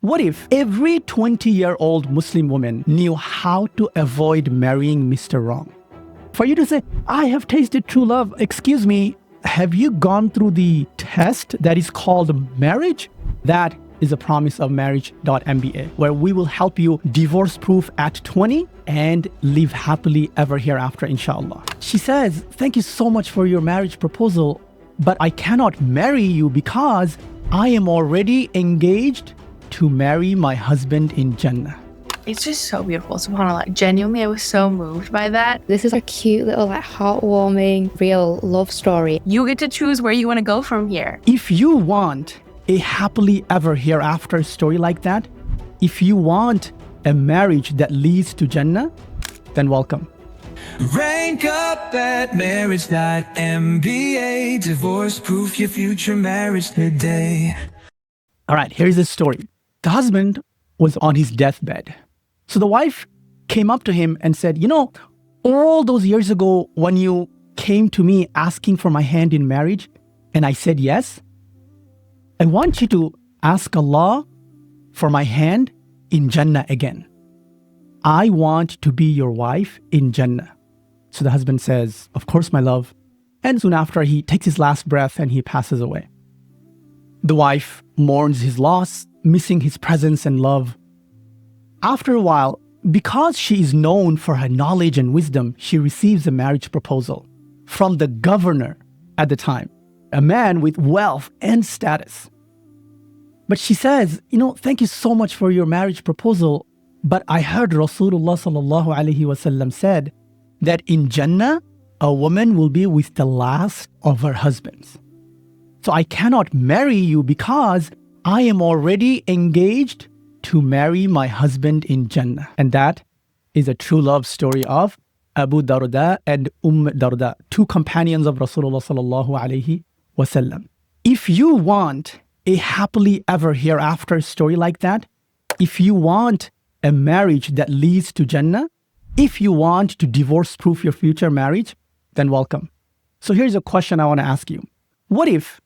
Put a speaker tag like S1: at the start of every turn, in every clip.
S1: What if every 20-year-old Muslim woman knew how to avoid marrying Mr. Wrong? For you to say, I have tasted true love, excuse me, have you gone through the test that is called marriage? That is a promise of Marriage.MBA, where we will help you divorce-proof at 20 and live happily ever hereafter, inshallah. She says, thank you so much for your marriage proposal, but I cannot marry you because I am already engaged to marry my husband in Jannah.
S2: It's just so beautiful, subhanAllah. Genuinely, I was so moved by that.
S3: This is a cute little, heartwarming, real love story.
S2: You get to choose where you want to go from here.
S1: If you want a happily ever hereafter story like that, if you want a marriage that leads to Jannah, then welcome.
S4: Rank up at Marriage.MBA. Divorce-proof your future marriage today.
S1: All right, here's the story. The husband was on his deathbed. So the wife came up to him and said, you know, all those years ago when you came to me asking for my hand in marriage and I said yes, I want you to ask Allah for my hand in Jannah again. I want to be your wife in Jannah. So the husband says, of course, my love. And soon after, he takes his last breath and he passes away. The wife mourns his loss, missing his presence and love. After a while, because she is known for her knowledge and wisdom, she receives a marriage proposal from the governor at the time, a man with wealth and status. But she says, you know, thank you so much for your marriage proposal, but I heard Rasulullah sallallahu alaihi wasallam said that in Jannah, a woman will be with the last of her husbands. So I cannot marry you because I am already engaged to marry my husband in Jannah. And that is a true love story of Abu Darda and Darda, two companions of Rasulullah sallallahu alaihi wasallam. If you want a happily ever hereafter story like that, if you want a marriage that leads to Jannah, if you want to divorce-proof your future marriage, then welcome. So here's a question I want to ask you. What if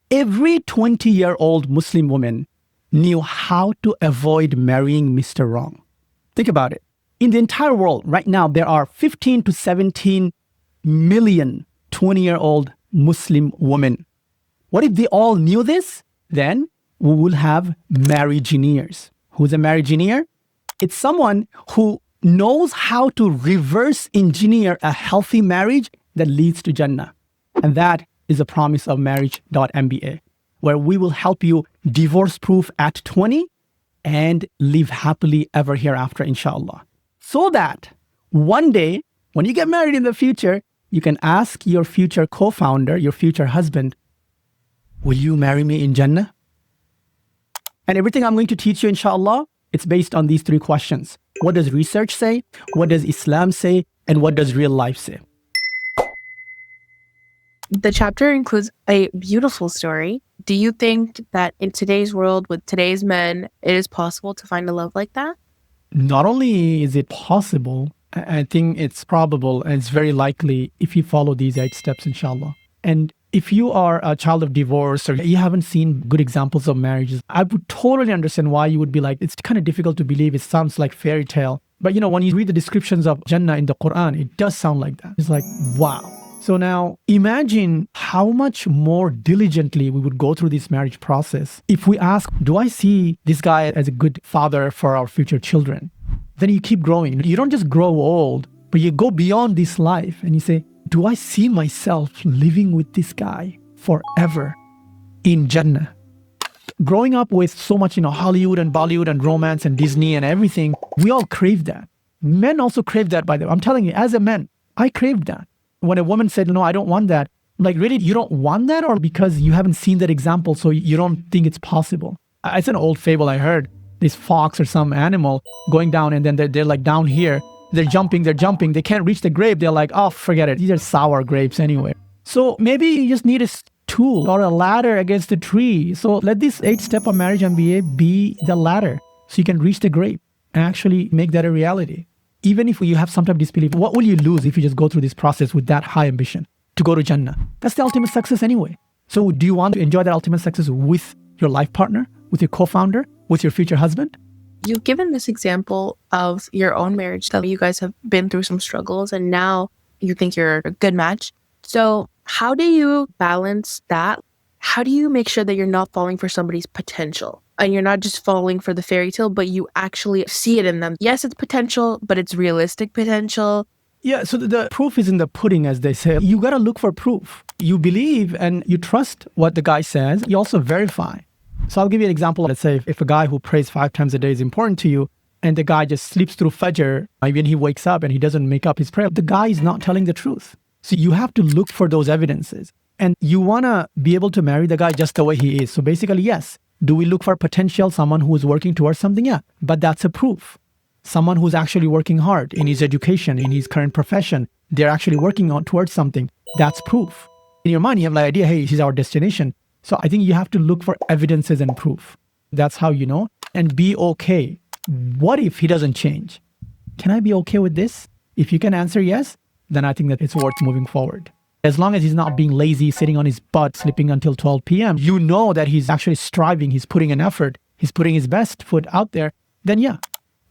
S1: every 20-year-old Muslim woman knew how to avoid marrying Mr. Wrong? Think about it. In the entire world, right now, there are 15 to 17 million 20-year-old Muslim women. What if they all knew this? Then we will have Marriagineers. Who's a Marriagineer? It's someone who knows how to reverse engineer a healthy marriage that leads to Jannah. And that is a promise of Marriage.MBA, where we will help you divorce-proof at 20 and live happily ever hereafter, inshallah. So that one day, when you get married in the future, you can ask your future co-founder, your future husband, will you marry me in Jannah? And everything I'm going to teach you, inshallah, it's based on these three questions. What does research say? What does Islam say? And what does real life say?
S2: The chapter includes a beautiful story. Do you think that in today's world, with today's men, it is possible to find a love like that?
S1: Not only is it possible, I think it's probable and it's very likely if you follow these 8 steps, inshallah. And if you are a child of divorce or you haven't seen good examples of marriages, I would totally understand why you would be like, it's kind of difficult to believe. It sounds like fairy tale. But you know, when you read the descriptions of Jannah in the Quran, it does sound like that. It's like, wow. So now imagine how much more diligently we would go through this marriage process. If we ask, do I see this guy as a good father for our future children? Then you keep growing. You don't just grow old, but you go beyond this life and you say, do I see myself living with this guy forever in Jannah? Growing up with so much, Hollywood and Bollywood and romance and Disney and everything, we all crave that. Men also crave that, by the way. I'm telling you, as a man, I craved that. When a woman said, no, I don't want that, I'm like, really, you don't want that? Or because you haven't seen that example, so you don't think it's possible? It's an old fable I heard. This fox or some animal going down and then they're like down here. They're jumping. They can't reach the grape. They're like, oh, forget it. These are sour grapes anyway. So maybe you just need a tool or a ladder against the tree. So let this 8-step of Marriage.MBA be the ladder so you can reach the grape and actually make that a reality. Even if you have some type of disbelief, what will you lose if you just go through this process with that high ambition to go to Jannah? That's the ultimate success anyway. So do you want to enjoy that ultimate success with your life partner, with your co-founder? with your future husband?
S2: You've given this example of your own marriage that you guys have been through some struggles and now you think you're a good match. So how do you balance that? How do you make sure that you're not falling for somebody's potential and you're not just falling for the fairy tale, but you actually see it in them? Yes, it's potential, but it's realistic potential.
S1: Yeah, so the proof is in the pudding, as they say. You got to look for proof. You believe and you trust what the guy says. You also verify. So I'll give you an example. Let's say if a guy who prays 5 times a day is important to you and the guy just sleeps through Fajr, when he wakes up and he doesn't make up his prayer, the guy is not telling the truth. So you have to look for those evidences. And you want to be able to marry the guy just the way he is. So basically, yes. Do we look for potential, someone who is working towards something? Yeah, but that's a proof. Someone who's actually working hard in his education, in his current profession, they're actually working on towards something. That's proof. In your mind, you have the idea, hey, this is our destination. So I think you have to look for evidences and proof. That's how you know. And be okay. What if he doesn't change? Can I be okay with this? If you can answer yes, then I think that it's worth moving forward. As long as he's not being lazy, sitting on his butt, sleeping until 12 p.m., you know that he's actually striving, he's putting an effort, he's putting his best foot out there, then yeah.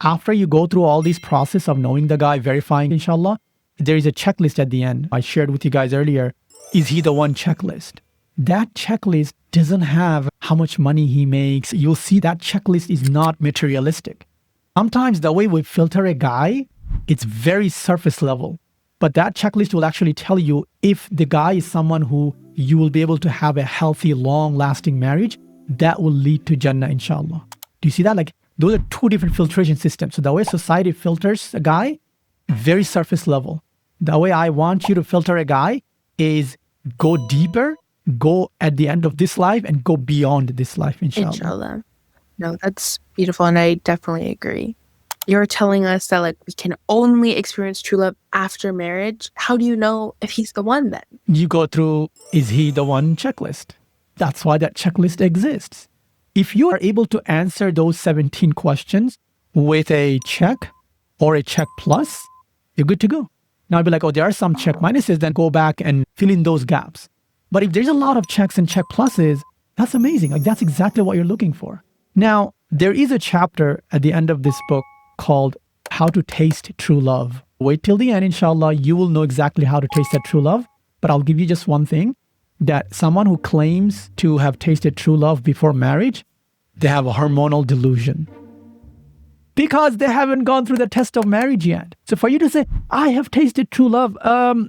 S1: After you go through all this process of knowing the guy, verifying, inshallah, there is a checklist at the end. I shared with you guys earlier. Is he the one checklist? That checklist doesn't have how much money he makes. You'll see that checklist is not materialistic. Sometimes the way we filter a guy, it's very surface level. But that checklist will actually tell you if the guy is someone who you will be able to have a healthy, long-lasting marriage, that will lead to Jannah, inshallah. Do you see that? Like, those are 2 different filtration systems. So the way society filters a guy, very surface level. The way I want you to filter a guy is go deeper, go at the end of this life, and go beyond this life, inshallah.
S2: Inshallah. No, that's beautiful, and I definitely agree. You're telling us that we can only experience true love after marriage. How do you know if he's the one then?
S1: You go through, is he the one checklist? That's why that checklist exists. If you are able to answer those 17 questions with a check or a check plus, you're good to go. Now I'd be like, oh, there are some check minuses, then go back and fill in those gaps. But if there's a lot of checks and check pluses, that's amazing. That's exactly what you're looking for. Now, there is a chapter at the end of this book called How to Taste True Love. Wait till the end, inshallah, you will know exactly how to taste that true love. But I'll give you just one thing, that someone who claims to have tasted true love before marriage, they have a hormonal delusion. Because they haven't gone through the test of marriage yet. So for you to say, I have tasted true love,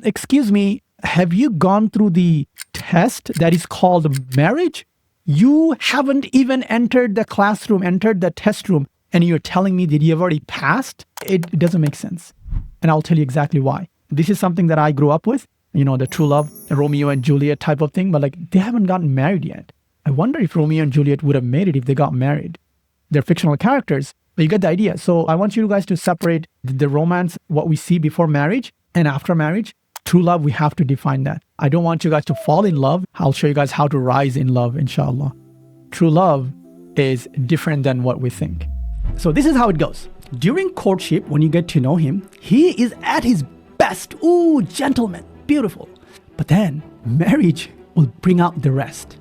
S1: excuse me, have you gone through the test that is called marriage? You haven't even entered the classroom, entered the test room, and you're telling me that you've already passed? It doesn't make sense. And I'll tell you exactly why. This is something that I grew up with, the true love, Romeo and Juliet type of thing, but they haven't gotten married yet. I wonder if Romeo and Juliet would have made it if they got married. They're fictional characters, but you get the idea. So I want you guys to separate the romance, what we see before marriage and after marriage. True love, we have to define that. I don't want you guys to fall in love. I'll show you guys how to rise in love, inshallah. True love is different than what we think. So this is how it goes. During courtship, when you get to know him, he is at his best. Ooh, gentleman, beautiful. But then marriage will bring out the rest.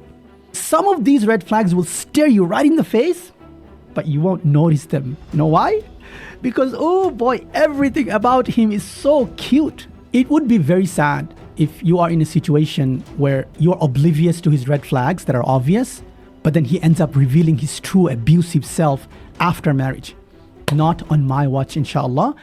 S1: Some of these red flags will stare you right in the face, but you won't notice them. You know why? Because, oh boy, everything about him is so cute. It would be very sad if you are in a situation where you're oblivious to his red flags that are obvious, but then he ends up revealing his true abusive self after marriage. Not on my watch, inshallah.